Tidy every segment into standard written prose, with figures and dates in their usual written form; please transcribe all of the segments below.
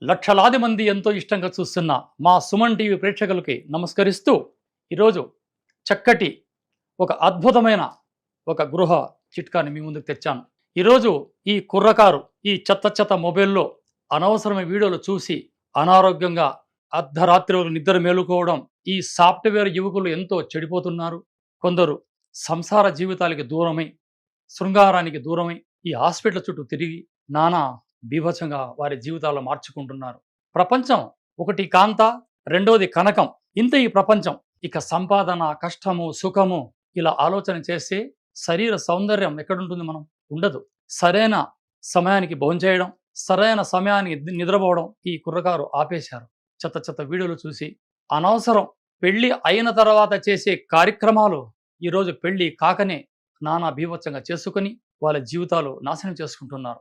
లక్షలాది మంది ఎంతో ఇష్టంగా చూస్తున్న మా సుమన్ టీవీ ప్రేక్షకులకి నమస్కరిస్తూ ఈరోజు చక్కటి ఒక అద్భుతమైన ఒక గృహ చిట్కాని మీ ముందుకు తెచ్చాను. ఈరోజు ఈ కుర్రకారు ఈ చెత్త మొబైల్లో అనవసరమైన వీడియోలు చూసి అనారోగ్యంగా అర్ధరాత్రి నిద్ర మేలుకోవడం, ఈ సాఫ్ట్వేర్ యువకులు ఎంతో చెడిపోతున్నారు. కొందరు సంసార జీవితాలకి దూరమై, శృంగారానికి దూరమై ఈ హాస్పిటల్ చుట్టూ తిరిగి నానా బీభత్సంగా వారి జీవితాల్లో మార్చుకుంటున్నారు. ప్రపంచం ఒకటి కాంత, రెండోది కనకం. ఇంత ఈ ప్రపంచం. ఇక సంపాదన, కష్టము, సుఖము ఇలా ఆలోచన చేస్తే శరీర సౌందర్యం ఎక్కడుంటుంది? మనం ఉండదు. సరైన సమయానికి భోంచేయడం, సరైన సమయానికి నిద్రపోవడం ఈ కుర్రకారు ఆపేశారు. చెత్త వీడియోలు చూసి అనవసరం పెళ్లి అయిన తర్వాత చేసే కార్యక్రమాలు ఈరోజు పెళ్లి కాకనే నానా బీభత్సంగా చేసుకుని వాళ్ళ జీవితాలు నాశనం చేసుకుంటున్నారు.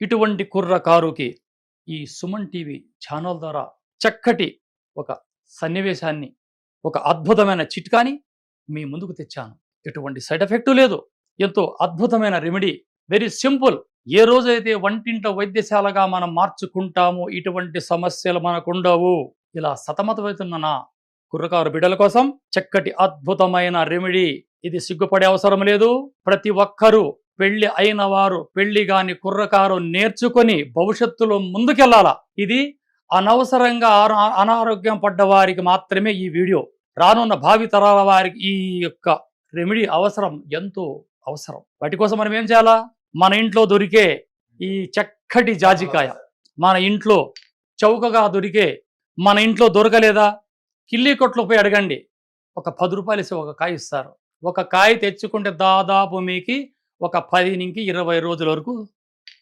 ఇటువంటి కుర్రకారుకి ఈ సుమన్ టీవీ ఛానల్ ద్వారా చక్కటి ఒక సన్నివేశాన్ని, ఒక అద్భుతమైన చిట్కాని మీ ముందుకు తెచ్చాను. ఎటువంటి సైడ్ ఎఫెక్టు లేదు. ఎంతో అద్భుతమైన రెమెడీ, వెరీ సింపుల్. ఏ రోజైతే వంటింట వైద్యశాలగా మనం మార్చుకుంటామో ఇటువంటి సమస్యలు మనకుండవు. ఇలా సతమతమవుతున్న నా కుర్రకారు బిడ్డల కోసం చక్కటి అద్భుతమైన రెమెడీ. ఇది సిగ్గుపడే అవసరం లేదు. ప్రతి ఒక్కరూ పెళ్లి అయిన వారు, పెళ్లి గాని కుర్రకారు నేర్చుకొని భవిష్యత్తులో ముందుకెళ్లాలా. ఇది అనవసరంగా అనారోగ్యం పడ్డ వారికి మాత్రమే ఈ వీడియో. రానున్న భావి తరాల వారికి ఈ యొక్క రెమెడీ అవసరం, ఎంతో అవసరం. వాటి కోసం మనం ఏం చేయాలా? మన ఇంట్లో దొరికే ఈ చక్కటి జాజికాయ, మన ఇంట్లో చౌకగా దొరికే, మన ఇంట్లో దొరకలేదా కిల్లీ కొట్లో పోయి అడగండి. ఒక 10 రూపాయలు ఇస్తే ఒక కాయ ఇస్తారు. ఒక కాయ తెచ్చుకుంటే దాదాపు మీకు ఒక 10 నుంచి 20 రోజుల వరకు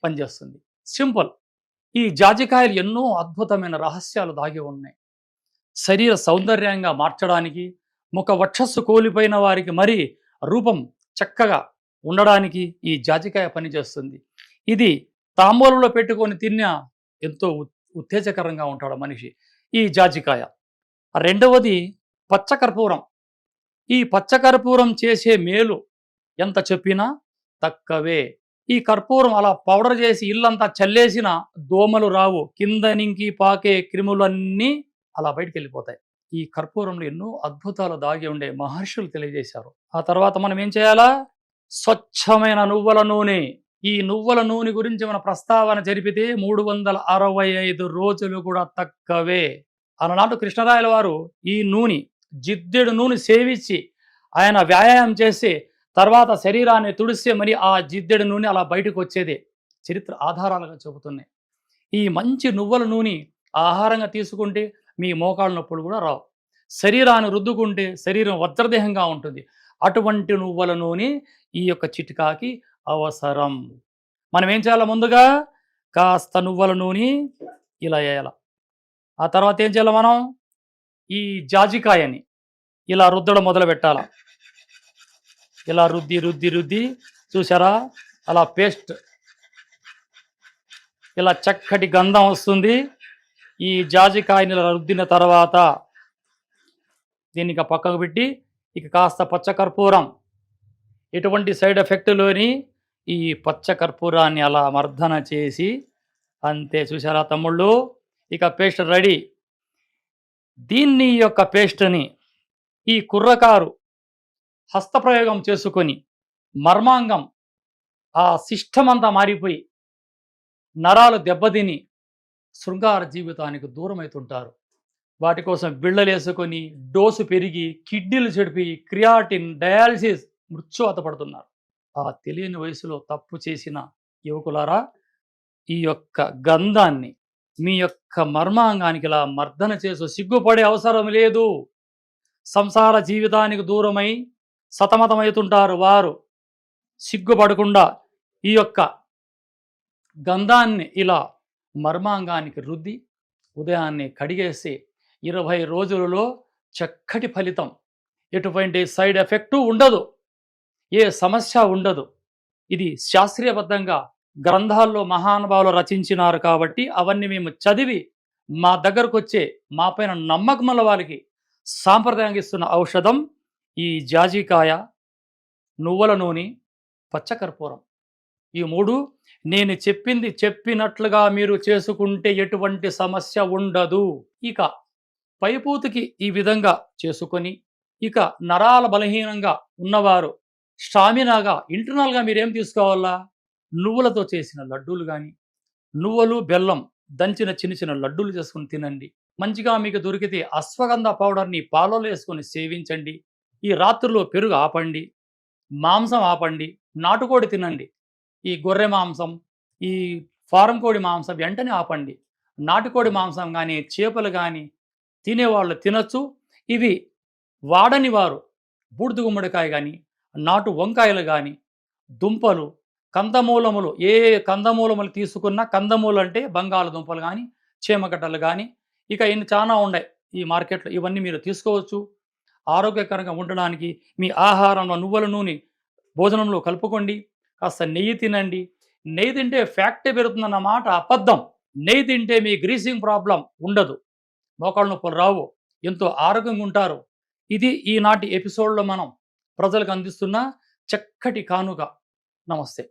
పనిచేస్తుంది. సింపుల్. ఈ జాజికాయలు ఎన్నో అద్భుతమైన రహస్యాలు దాగి ఉన్నాయి. శరీర సౌందర్యంగా మార్చడానికి, ముఖ వక్షస్సు కోల్పోయిన వారికి మరి రూపం చక్కగా ఉండడానికి ఈ జాజికాయ పనిచేస్తుంది. ఇది తాంబూలంలో పెట్టుకొని తిన్నా ఎంతో ఉత్తేజకరంగా ఉంటాడు మనిషి. ఈ జాజికాయ. రెండవది పచ్చకర్పూరం. ఈ పచ్చకర్పూరం చేసే మేలు ఎంత చెప్పినా తక్కవే. ఈ కర్పూరం అలా పౌడర్ చేసి ఇల్లంతా చల్లేసిన దోమలు రావు. కింద నుంచి పాకే క్రిములన్నీ అలా బయటికి వెళ్ళిపోతాయి. ఈ కర్పూరంలో ఎన్నో అద్భుతాలు దాగి ఉండే మహర్షులు తెలియజేశారు. ఆ తర్వాత మనం ఏం చేయాలా? స్వచ్ఛమైన నువ్వుల నూనె. ఈ నువ్వుల నూనె గురించి మన ప్రస్తావన జరిపితే 365 రోజులు కూడా తక్కవే. అలనాడు కృష్ణరాయల వారు ఈ నూనె, జిద్దెడు నూనె సేవించి ఆయన వ్యాయామం చేసి తర్వాత శరీరాన్ని తుడిస్తే మరి ఆ జిద్దెడు నూనె అలా బయటకు వచ్చేదే చరిత్ర ఆధారాలుగా చెబుతున్నాయి. ఈ మంచి నువ్వుల నూనె ఆహారంగా తీసుకుంటే మీ మోకాళ్ళ నొప్పులు కూడా రావు. శరీరాన్ని రుద్దుకుంటే శరీరం వజ్రదేహంగా ఉంటుంది. అటువంటి నువ్వుల నూనె ఈ యొక్క చిట్కాకి అవసరం. మనం ఏం చేయాలి? ముందుగా కాస్త నువ్వుల నూనె ఇలా వేయాలి. ఆ తర్వాత ఏం చేయాలి? మనం ఈ జాజికాయని ఇలా రుద్దడం మొదలు పెట్టాల. ఇలా రుద్ది చూసారా? అలా పేస్ట్ ఇలా చక్కటి గంధం వస్తుంది. ఈ జాజికాయని ఇలా రుద్దిన తర్వాత దీన్ని ఇక పక్కకు పెట్టి ఇక కాస్త పచ్చకర్పూరం, ఎటువంటి సైడ్ ఎఫెక్ట్ లేని ఈ పచ్చకర్పూరాన్ని అలా మర్దన చేసి అంతే. చూసారా తమ్ముళ్ళు? ఇక పేస్ట్ రెడీ. దీన్ని యొక్క పేస్ట్ని ఈ కుర్రకారు హస్తప్రయోగం చేసుకొని మర్మాంగం ఆ సిస్టమ్ అంతా మారిపోయి నరాలు దెబ్బతిని శృంగార జీవితానికి దూరమవుతుంటారు. వాటి కోసం బిళ్ళలేసుకొని డోసు పెరిగి కిడ్నీలు చెడిపి క్రియాటిన్, డయాలసిస్ మృత్యువాత పడుతున్నారు. ఆ తెలియని వయసులో తప్పు చేసిన యువకులారా, ఈ యొక్క గంధాన్ని మీ యొక్క మర్మాంగానికి ఇలా మర్దన చేసి సిగ్గుపడే అవసరం లేదు. సంసార జీవితానికి దూరమై సతమతమవుతుంటారు వారు. సిగ్గుపడకుండా ఈ యొక్క గంధాన్ని ఇలా మర్మాంగానికి రుద్ది ఉదయాన్నే కడిగేసి 20 రోజులలో చక్కటి ఫలితం. ఎటువంటి సైడ్ ఎఫెక్టు ఉండదు, ఏ సమస్య ఉండదు. ఇది శాస్త్రీయబద్ధంగా గ్రంథాల్లో మహానుభావులు రచించినారు కాబట్టి అవన్నీ మేము చదివి మా దగ్గరకు వచ్చే మా పైన నమ్మకముల వారికి సాంప్రదాయంగా ఇస్తున్న ఔషధం ఈ జాజికాయ, నువ్వుల నూనె, పచ్చకర్పూరం. ఈ 3 నేను చెప్పింది చెప్పినట్లుగా మీరు చేసుకుంటే ఎటువంటి సమస్య ఉండదు. ఇక పైపూతికి ఈ విధంగా చేసుకొని, ఇక నరాల బలహీనంగా ఉన్నవారు స్టామినాగా ఇంటర్నల్‌గా మీరేం తీసుకోవాలా? నువ్వులతో చేసిన లడ్డూలు గాని, నువ్వులు, బెల్లం దంచిన చిన్న చిన్న లడ్డూలు చేసుకొని తినండి. మంచిగా మీకు దొరికితే అశ్వగంధ పౌడర్‌ని పాలలో ఏసుకొని సేవించండి. ఈ రాత్రుల్లో పెరుగు ఆపండి. మాంసం ఆపండి. నాటుకోడి తినండి. ఈ గొర్రె మాంసం, ఈ ఫారం కోడి మాంసం వెంటనే ఆపండి. నాటుకోడి మాంసం గాని, చేపలు గాని తినేవాళ్ళు తినొచ్చు. ఇవి వాడని వారు బూడిద గుమ్మడికాయ గాని, నాటు వంకాయలు గాని, దుంపలు, కందమూలములు ఏ కందమూలములు తీసుకున్నా కందమూలు అంటే బంగాళదుంపలు గాని, చీమగడ్డలు గాని, ఇక ఇన్ని చానా ఉండాయి ఈ మార్కెట్‌లో. ఇవన్నీ మీరు తీసుకోవచ్చు. ఆరోగ్యకరంగా ఉండడానికి మీ ఆహారంలో నువ్వుల నూనె భోజనంలో కలుపుకోండి. కాస్త నెయ్యి తినండి. నెయ్యి తింటే ఫ్యాటే పెరుగుతుందన్న మాట అబద్ధం. నెయ్యి తింటే మీ గ్రీసింగ్ ప్రాబ్లమ్ ఉండదు. మోకాళ్ళ నొప్పులు రావు. ఎంతో ఆరోగ్యంగా ఉంటారు. ఇది ఈనాటి ఎపిసోడ్‌లో మనం ప్రజలకు అందిస్తున్న చక్కటి కానుక. నమస్తే.